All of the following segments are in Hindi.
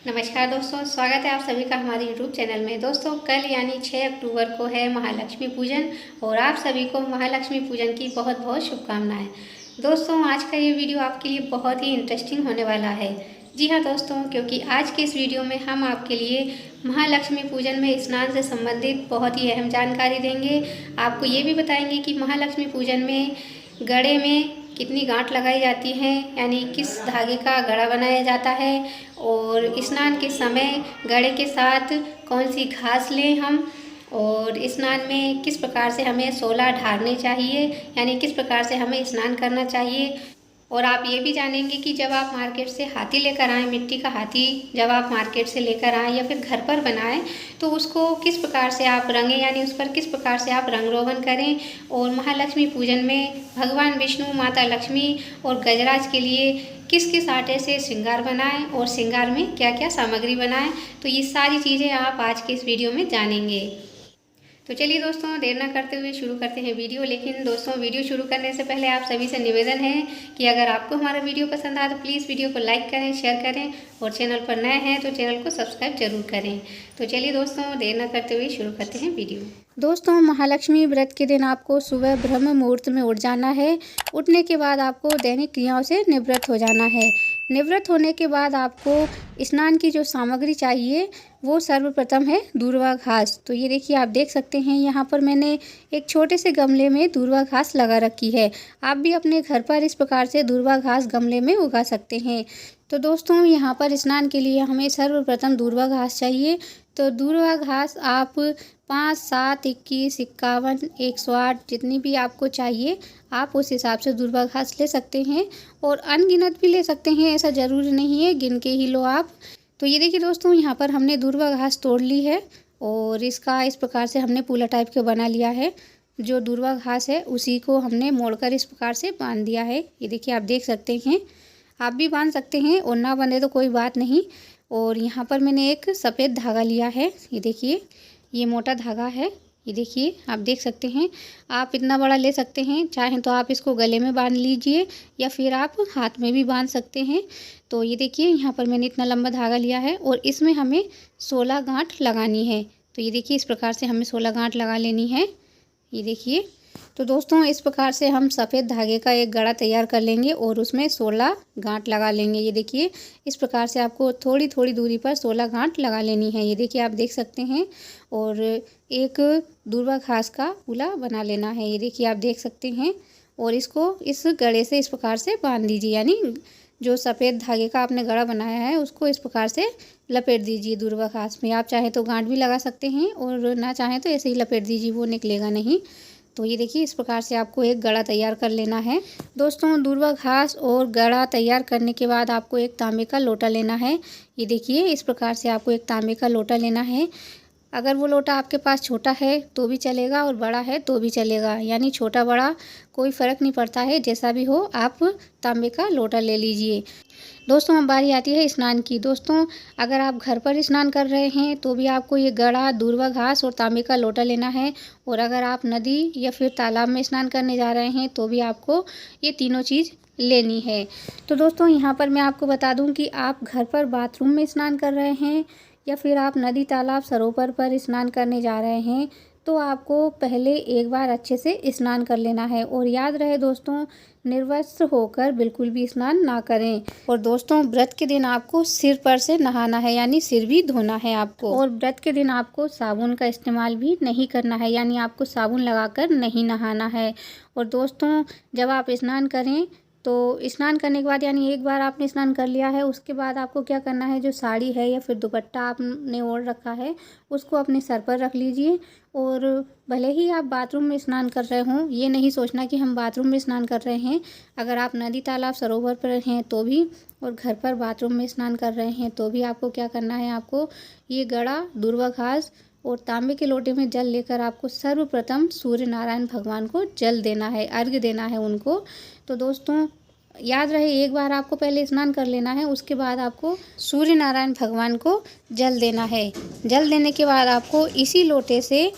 नमस्कार दोस्तों, स्वागत है आप सभी का हमारे YouTube चैनल में। दोस्तों, कल यानी 6 अक्टूबर को है महालक्ष्मी पूजन और आप सभी को महालक्ष्मी पूजन की बहुत बहुत शुभकामनाएं। दोस्तों, आज का ये वीडियो आपके लिए बहुत ही इंटरेस्टिंग होने वाला है। जी हाँ दोस्तों, क्योंकि आज के इस वीडियो में हम आपके लिए महालक्ष्मी पूजन में स्नान से संबंधित बहुत ही अहम जानकारी देंगे। आपको ये भी बताएंगे कि महालक्ष्मी पूजन में गड़े में कितनी गांठ लगाई जाती हैं, यानी किस धागे का गड़ा बनाया जाता है, और स्नान के समय गड़े के साथ कौन सी घास लें हम, और स्नान में किस प्रकार से हमें 16 ढारने चाहिए, यानी किस प्रकार से हमें स्नान करना चाहिए। और आप ये भी जानेंगे कि जब आप मार्केट से हाथी लेकर आएँ, मिट्टी का हाथी जब आप मार्केट से लेकर आएँ या फिर घर पर बनाएं, तो उसको किस प्रकार से आप रंगें, यानी उस पर किस प्रकार से आप रंग रोगन करें। और महालक्ष्मी पूजन में भगवान विष्णु, माता लक्ष्मी और गजराज के लिए किस किस आटे से श्रृंगार बनाएं और श्रृंगार में क्या क्या सामग्री बनाएं, तो ये सारी चीज़ें आप आज के इस वीडियो में जानेंगे। तो चलिए दोस्तों, देर ना करते हुए शुरू करते हैं वीडियो। लेकिन दोस्तों, वीडियो शुरू करने से पहले आप सभी से निवेदन है कि अगर आपको हमारा वीडियो पसंद आए तो प्लीज़ वीडियो को लाइक करें, शेयर करें, और चैनल पर नए हैं तो चैनल को सब्सक्राइब जरूर करें। तो चलिए दोस्तों, देर ना करते हुए शुरू करते हैं वीडियो। दोस्तों, महालक्ष्मी व्रत के दिन आपको सुबह ब्रह्म मुहूर्त में उठ जाना है। उठने के बाद आपको दैनिक क्रियाओं से निवृत्त हो जाना है। निवृत्त होने के बाद आपको स्नान की जो सामग्री चाहिए वो सर्वप्रथम है दूर्वा घास। तो ये देखिए, आप देख सकते हैं यहाँ पर मैंने एक छोटे से गमले में दूर्वा घास लगा रखी है। आप भी अपने घर पर इस प्रकार से दूर्वा घास गमले में उगा सकते हैं। तो दोस्तों, यहाँ पर स्नान के लिए हमें सर्वप्रथम दूर्वा घास चाहिए। तो दूर्वा घास आप 5, 7, 21, 51, 108 जितनी भी आपको चाहिए आप उस हिसाब से दूर्वा घास ले सकते हैं, और अनगिनत भी ले सकते हैं, ऐसा ज़रूरी नहीं है, गिन के ही लो आप। तो ये देखिए दोस्तों, यहाँ पर हमने दूर्वा घास तोड़ ली है और इसका इस प्रकार से हमने पूला टाइप के बना लिया है। जो दूर्वा घास है उसी को हमने मोड़कर इस प्रकार से बांध दिया है। ये देखिए, आप देख सकते हैं, आप भी बांध सकते हैं, और ना बंधे तो कोई बात नहीं। और यहाँ पर मैंने एक सफ़ेद धागा लिया है। ये देखिए, ये मोटा धागा है। ये देखिए, आप देख सकते हैं, आप इतना बड़ा ले सकते हैं, चाहें तो आप इसको गले में बांध लीजिए या फिर आप हाथ में भी बांध सकते हैं। तो ये देखिए, यहाँ पर मैंने इतना लंबा धागा लिया है और इसमें हमें 16 गांठ लगानी है। तो ये देखिए, इस प्रकार से हमें 16 गांठ लगा लेनी है। ये देखिए, तो दोस्तों, इस प्रकार से हम सफ़ेद धागे का एक गड़ा तैयार कर लेंगे और उसमें 16 गांठ लगा लेंगे। ये देखिए, इस प्रकार से आपको थोड़ी थोड़ी दूरी पर 16 गांठ लगा लेनी है। ये देखिए, आप देख सकते हैं, और एक दूर्वा घास का पूला बना लेना है। ये देखिए, आप देख सकते हैं, और इसको इस गड़े से इस प्रकार से बांध दीजिए, यानी जो सफ़ेद धागे का आपने गड़ा बनाया है उसको इस प्रकार से लपेट दीजिए दूर्वा घास में। आप चाहें तो गांठ भी लगा सकते हैं, और ना चाहें तो ऐसे ही लपेट दीजिए, वो निकलेगा नहीं। तो ये देखिए, इस प्रकार से आपको एक गड़ा तैयार कर लेना है। दोस्तों, दूर्वा घास और गड़ा तैयार करने के बाद आपको एक तांबे का लोटा लेना है। ये देखिए, इस प्रकार से आपको एक तांबे का लोटा लेना है। अगर वो लोटा आपके पास छोटा है तो भी चलेगा और बड़ा है तो भी चलेगा, यानी छोटा बड़ा कोई फ़र्क नहीं पड़ता है, जैसा भी हो आप तांबे का लोटा ले लीजिए। दोस्तों, अब बारी आती है स्नान की। दोस्तों, अगर आप घर पर स्नान कर रहे हैं तो भी आपको ये गड़ा, दूर्वा घास और तांबे का लोटा लेना है, और अगर आप नदी या फिर तालाब में स्नान करने जा रहे हैं तो भी आपको ये तीनों चीज़ लेनी है। तो दोस्तों, यहाँ पर मैं आपको बता दूँ कि आप घर पर बाथरूम में स्नान कर रहे हैं या फिर आप नदी, तालाब, सरोवर पर स्नान करने जा रहे हैं, तो आपको पहले एक बार अच्छे से स्नान कर लेना है। और याद रहे दोस्तों, निर्वस्त्र होकर बिल्कुल भी स्नान ना करें। और दोस्तों, व्रत के दिन आपको सिर पर से नहाना है, यानी सिर भी धोना है आपको। और व्रत के दिन आपको साबुन का इस्तेमाल भी नहीं करना है, यानी आपको साबुन लगाकर नहीं नहाना है। और दोस्तों, जब आप स्नान करें तो स्नान करने के बाद, यानी एक बार आपने स्नान कर लिया है, उसके बाद आपको क्या करना है, जो साड़ी है या फिर दुपट्टा आपने ओढ़ रखा है उसको अपने सर पर रख लीजिए। और भले ही आप बाथरूम में स्नान कर रहे हों, ये नहीं सोचना कि हम बाथरूम में स्नान कर रहे हैं। अगर आप नदी, तालाब, सरोवर पर हैं तो भी, और घर पर बाथरूम में स्नान कर रहे हैं तो भी आपको क्या करना है, आपको ये गड़ा, दूर्वा घास और तांबे के लोटे में जल लेकर आपको सर्वप्रथम सूर्य नारायण भगवान को जल देना है, अर्घ्य देना है उनको। तो दोस्तों, याद रहे, एक बार आपको पहले स्नान कर लेना है, उसके बाद आपको सूर्य नारायण भगवान को जल देना है। जल देने के बाद आपको इसी लोटे से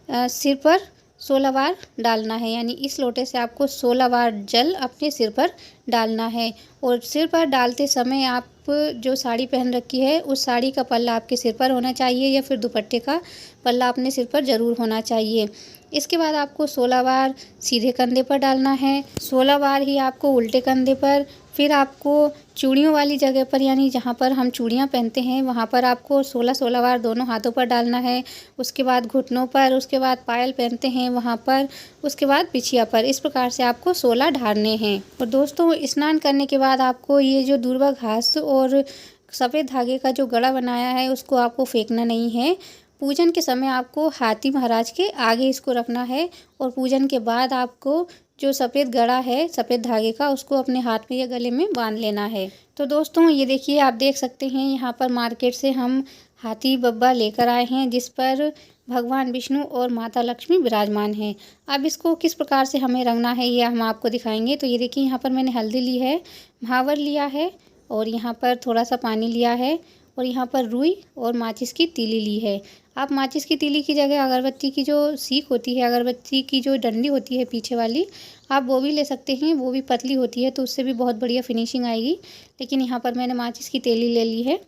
सिर पर 16 बार डालना है, यानी इस लोटे से आपको 16 बार जल अपने सिर पर डालना है। और सिर पर डालते समय आप जो साड़ी पहन रखी है उस साड़ी का पल्ला आपके सिर पर होना चाहिए या फिर दुपट्टे का पल्ला अपने सिर पर ज़रूर होना चाहिए। इसके बाद आपको 16 बार सीधे कंधे पर डालना है, 16 बार ही आपको उल्टे कंधे पर, फिर आपको चूड़ियों वाली जगह पर यानी जहाँ पर हम चूड़ियाँ पहनते हैं वहाँ पर आपको 16-16 बार दोनों हाथों पर डालना है। उसके बाद घुटनों पर, उसके बाद पायल पहनते हैं वहाँ पर, उसके बाद बिछिया पर। इस प्रकार से आपको 16 ढालने हैं। और दोस्तों, स्नान करने के बाद आपको ये जो दूर्वा घास और सफ़ेद धागे का जो गड़ा बनाया है उसको आपको फेंकना नहीं है। पूजन के समय आपको हाथी महाराज के आगे इसको रखना है और पूजन के बाद आपको जो सफ़ेद गड़ा है सफ़ेद धागे का उसको अपने हाथ में या गले में बांध लेना है। तो दोस्तों, ये देखिए, आप देख सकते हैं यहाँ पर मार्केट से हम हाथी बब्बा लेकर आए हैं जिस पर भगवान विष्णु और माता लक्ष्मी विराजमान हैं। अब इसको किस प्रकार से हमें रंगना है ये हम आपको दिखाएंगे। तो ये देखिए, यहाँ पर मैंने हल्दी ली है, महावर लिया है और यहाँ पर थोड़ा सा पानी लिया है और यहाँ पर रुई और माचिस की तीली ली है। आप माचिस की तीली की जगह अगरबत्ती की जो सीख होती है, अगरबत्ती की जो डंडी होती है पीछे वाली, आप वो भी ले सकते हैं। वो भी पतली होती है तो उससे भी बहुत बढ़िया फिनिशिंग आएगी। लेकिन यहाँ पर मैंने माचिस की तीली ले ली है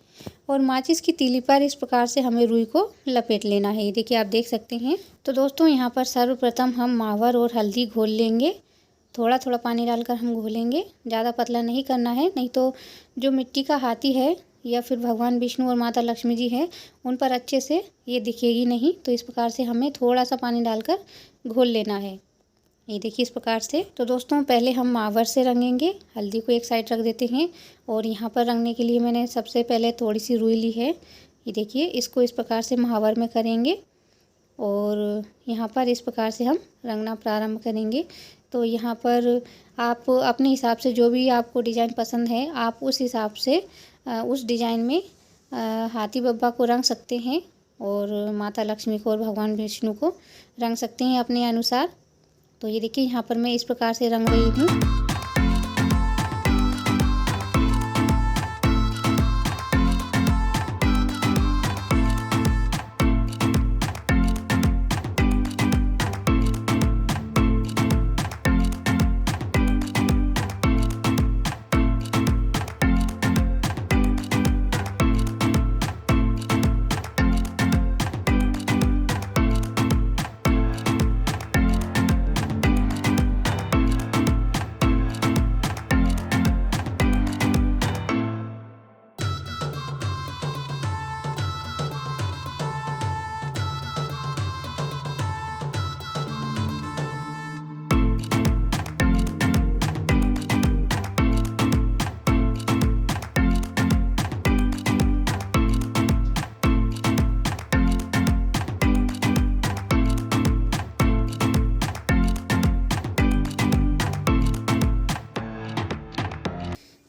और माचिस की तीली पर इस प्रकार से हमें रुई को लपेट लेना है। ये देखिए, आप देख सकते हैं। तो दोस्तों, यहाँ पर सर्वप्रथम हम मावर और हल्दी घोल लेंगे। थोड़ा थोड़ा पानी डालकर हम घोलेंगे, ज़्यादा पतला नहीं करना है, नहीं तो जो मिट्टी का हाथी है या फिर भगवान विष्णु और माता लक्ष्मी जी हैं उन पर अच्छे से ये दिखेगी नहीं। तो इस प्रकार से हमें थोड़ा सा पानी डालकर घोल लेना है। ये देखिए, इस प्रकार से। तो दोस्तों, पहले हम मावर से रंगेंगे। हल्दी को एक साइड रख देते हैं और यहाँ पर रंगने के लिए मैंने सबसे पहले थोड़ी सी रुई ली है। ये देखिए, इसको इस प्रकार से महावर में करेंगे और यहाँ पर इस प्रकार से हम रंगना प्रारंभ करेंगे। तो यहाँ पर आप अपने हिसाब से जो भी आपको डिज़ाइन पसंद है आप उस हिसाब से उस डिज़ाइन में हाथी बब्बा को रंग सकते हैं और माता लक्ष्मी को और भगवान विष्णु को रंग सकते हैं अपने अनुसार। तो ये देखिए, यहाँ पर मैं इस प्रकार से रंग रही हूँ।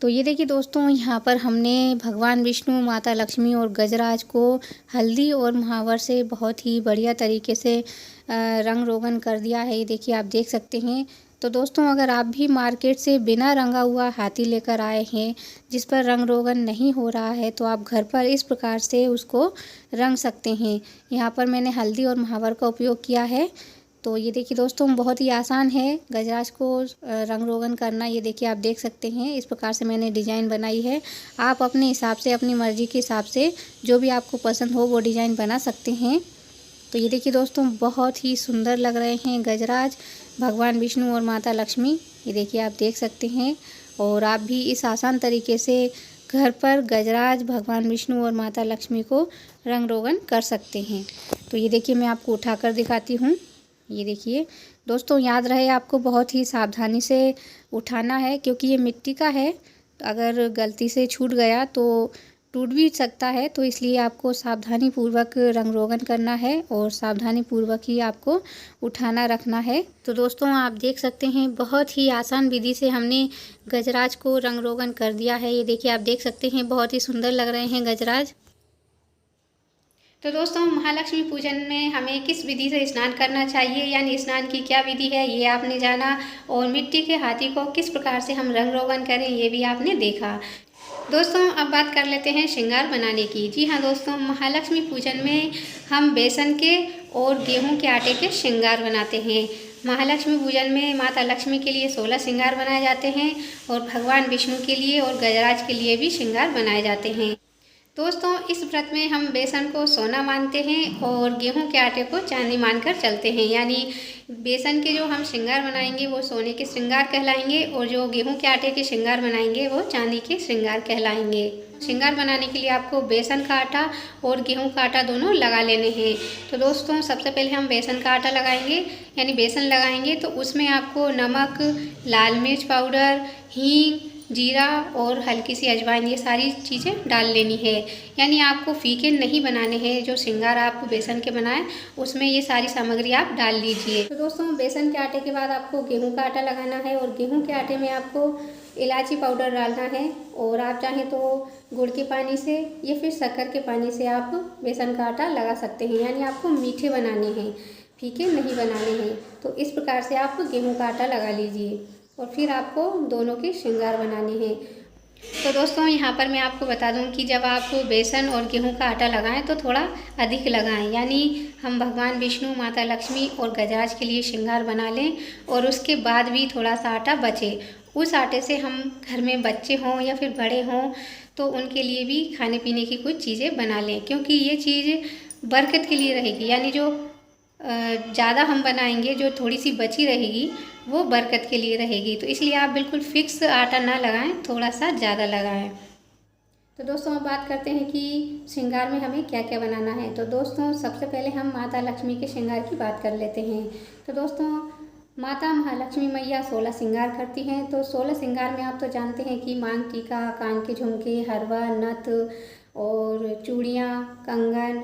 तो ये देखिए दोस्तों, यहाँ पर हमने भगवान विष्णु, माता लक्ष्मी और गजराज को हल्दी और महावर से बहुत ही बढ़िया तरीके से रंग रोगन कर दिया है। ये देखिए, आप देख सकते हैं। तो दोस्तों, अगर आप भी मार्केट से बिना रंगा हुआ हाथी लेकर आए हैं जिस पर रंग रोगन नहीं हो रहा है तो आप घर पर इस प्रकार से उसको रंग सकते हैं। यहाँ पर मैंने हल्दी और महावर का उपयोग किया है। तो ये देखिए दोस्तों, बहुत ही आसान है गजराज को रंग रोगन करना। ये देखिए, आप देख सकते हैं, इस प्रकार से मैंने डिज़ाइन बनाई है। आप अपने हिसाब से, अपनी मर्ज़ी के हिसाब से जो भी आपको पसंद हो वो डिज़ाइन बना सकते हैं। तो ये देखिए दोस्तों, बहुत ही सुंदर लग रहे हैं गजराज, भगवान विष्णु और माता लक्ष्मी। ये देखिए, आप देख सकते हैं। और आप भी इस आसान तरीके से घर पर गजराज, भगवान विष्णु और माता लक्ष्मी को रंग रोगन कर सकते हैं। तो ये देखिए, मैं आपको उठाकर दिखाती हूँ। ये देखिए दोस्तों, याद रहे आपको बहुत ही सावधानी से उठाना है क्योंकि ये मिट्टी का है। अगर गलती से छूट गया तो टूट भी सकता है। तो इसलिए आपको सावधानी पूर्वक रंग रोगन करना है और सावधानी पूर्वक ही आपको उठाना रखना है। तो दोस्तों, आप देख सकते हैं, बहुत ही आसान विधि से हमने गजराज को रंग रोगन कर दिया है। ये देखिए, आप देख सकते हैं, बहुत ही सुंदर लग रहे हैं गजराज। तो दोस्तों, महालक्ष्मी पूजन में हमें किस विधि से स्नान करना चाहिए, यानी स्नान की क्या विधि है ये आपने जाना, और मिट्टी के हाथी को किस प्रकार से हम रंग रोगन करें ये भी आपने देखा। दोस्तों अब बात कर लेते हैं श्रृंगार बनाने की। जी हाँ दोस्तों, महालक्ष्मी पूजन में हम बेसन के और गेहूं के आटे के श्रृंगार बनाते हैं। महालक्ष्मी पूजन में माता लक्ष्मी के लिए 16 श्रृंगार बनाए जाते हैं और भगवान विष्णु के लिए और गजराज के लिए भी श्रृंगार बनाए जाते हैं। दोस्तों इस व्रत में हम बेसन को सोना मानते हैं और गेहूं के आटे को चांदी मानकर चलते हैं। यानी बेसन के जो हम श्रृंगार बनाएंगे वो सोने के श्रृंगार कहलाएंगे और जो गेहूं के आटे के श्रृंगार बनाएंगे वो चांदी के श्रृंगार कहलाएंगे। श्रृंगार बनाने के लिए आपको बेसन का आटा और गेहूं का आटा दोनों लगा लेने हैं। तो दोस्तों सबसे पहले हम बेसन का आटा लगाएंगे, यानी बेसन लगाएंगे तो उसमें आपको नमक, लाल मिर्च पाउडर, हींग, जीरा और हल्की सी अजवाइन, ये सारी चीज़ें डाल लेनी है। यानी आपको फीके नहीं बनाने हैं। जो श्रृंगार आप बेसन के बनाएं उसमें ये सारी सामग्री आप डाल लीजिए। तो दोस्तों बेसन के आटे के बाद आपको गेहूं का आटा लगाना है और गेहूं के आटे में आपको इलायची पाउडर डालना है और आप चाहें तो गुड़ के पानी से या फिर शक्कर के पानी से आप बेसन का आटा लगा सकते हैं। यानी आपको मीठे बनाने हैं, फीके नहीं बनाने हैं। तो इस प्रकार से आप गेहूं का आटा लगा लीजिए और फिर आपको दोनों के श्रृंगार बनाने हैं। तो दोस्तों यहाँ पर मैं आपको बता दूं कि जब आप बेसन और गेहूं का आटा लगाएं तो थोड़ा अधिक लगाएं। यानी हम भगवान विष्णु, माता लक्ष्मी और गजराज के लिए श्रृंगार बना लें और उसके बाद भी थोड़ा सा आटा बचे। उस आटे से हम घर में बच्चे हों या फिर बड़े हों तो उनके लिए भी खाने पीने की कुछ चीज़ें बना लें, क्योंकि ये चीज़ बरकत के लिए रहेगी। यानी जो ज़्यादा हम बनाएंगे, जो थोड़ी सी बची रहेगी वो बरकत के लिए रहेगी। तो इसलिए आप बिल्कुल फिक्स आटा ना लगाएं, थोड़ा सा ज़्यादा लगाएं। तो दोस्तों अब बात करते हैं कि श्रृंगार में हमें क्या क्या बनाना है। तो दोस्तों सबसे पहले हम माता लक्ष्मी के श्रृंगार की बात कर लेते हैं। तो दोस्तों माता महालक्ष्मी मैया 16 श्रृंगार करती हैं। तो 16 श्रृंगार में आप तो जानते हैं कि मांग टीका, कान के झुमके, हरवा, नथ और चूड़ियाँ, कंगन,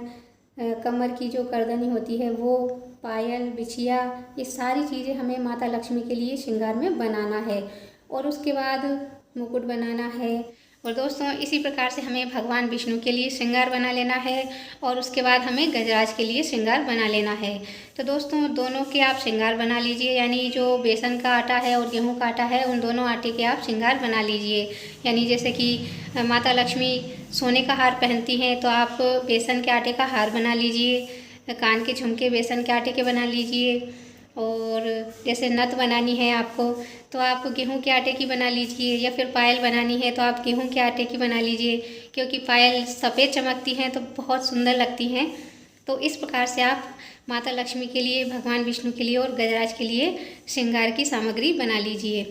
कमर की जो करदनी होती है वो, पायल, बिछिया, ये सारी चीज़ें हमें माता लक्ष्मी के लिए श्रृंगार में बनाना है। और उसके बाद मुकुट बनाना है। और दोस्तों इसी प्रकार से हमें भगवान विष्णु के लिए श्रृंगार बना लेना है और उसके बाद हमें गजराज के लिए श्रृंगार बना लेना है। तो दोस्तों दोनों के आप श्रृंगार बना लीजिए। यानी जो बेसन का आटा है और गेहूं का आटा है उन दोनों आटे के आप श्रृंगार बना लीजिए। यानी जैसे कि माता लक्ष्मी सोने का हार पहनती हैं तो आप बेसन के आटे का हार बना लीजिए, कान के झुमके बेसन के आटे के बना लीजिए, और जैसे नथ बनानी है आपको तो आप गेहूं के आटे की बना लीजिए, या फिर पायल बनानी है तो आप गेहूं के आटे की बना लीजिए, क्योंकि पायल सफ़ेद चमकती हैं तो बहुत सुंदर लगती हैं। तो इस प्रकार से आप माता लक्ष्मी के लिए, भगवान विष्णु के लिए और गजराज के लिए श्रृंगार की सामग्री बना लीजिए।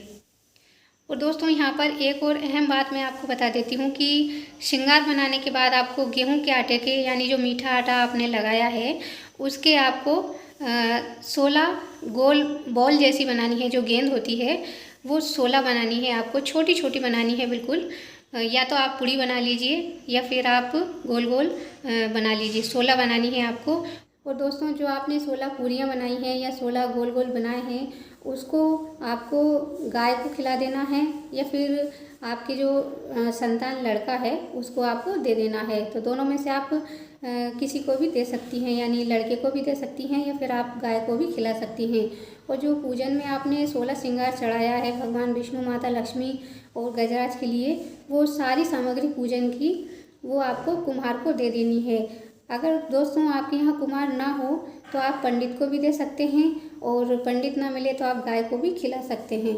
और दोस्तों यहाँ पर एक और अहम बात मैं आपको बता देती हूँ कि श्रृंगार बनाने के बाद आपको गेहूं के आटे के, यानी जो मीठा आटा आपने लगाया है उसके आपको 16 गोल बॉल जैसी बनानी है। जो गेंद होती है वो 16 बनानी है आपको, छोटी छोटी बनानी है बिल्कुल। या तो आप पूड़ी बना लीजिए या फिर आप गोल गोल बना लीजिए। 16 बनानी है आपको। और दोस्तों जो आपने 16 पूरियाँ बनाई हैं या 16 गोल गोल बनाए हैं उसको आपको गाय को खिला देना है, या फिर आपके जो संतान लड़का है उसको आपको दे देना है। तो दोनों में से आप किसी को भी दे सकती हैं, यानी लड़के को भी दे सकती हैं या फिर आप गाय को भी खिला सकती हैं। और जो पूजन में आपने 16 श्रृंगार चढ़ाया है भगवान विष्णु, माता लक्ष्मी और गजराज के लिए, वो सारी सामग्री पूजन की वो आपको कुम्हार को दे देनी है। अगर दोस्तों आपके यहाँ कुम्हार ना हो तो आप पंडित को भी दे सकते हैं, और पंडित ना मिले तो आप गाय को भी खिला सकते हैं।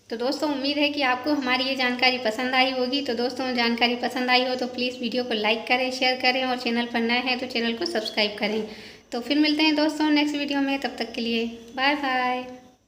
तो दोस्तों उम्मीद है कि आपको हमारी ये जानकारी पसंद आई होगी। तो दोस्तों जानकारी पसंद आई हो तो प्लीज़ वीडियो को लाइक करें, शेयर करें और चैनल पर नए हैं तो चैनल को सब्सक्राइब करें। तो फिर मिलते हैं दोस्तों नेक्स्ट वीडियो में, तब तक के लिए बाय बाय।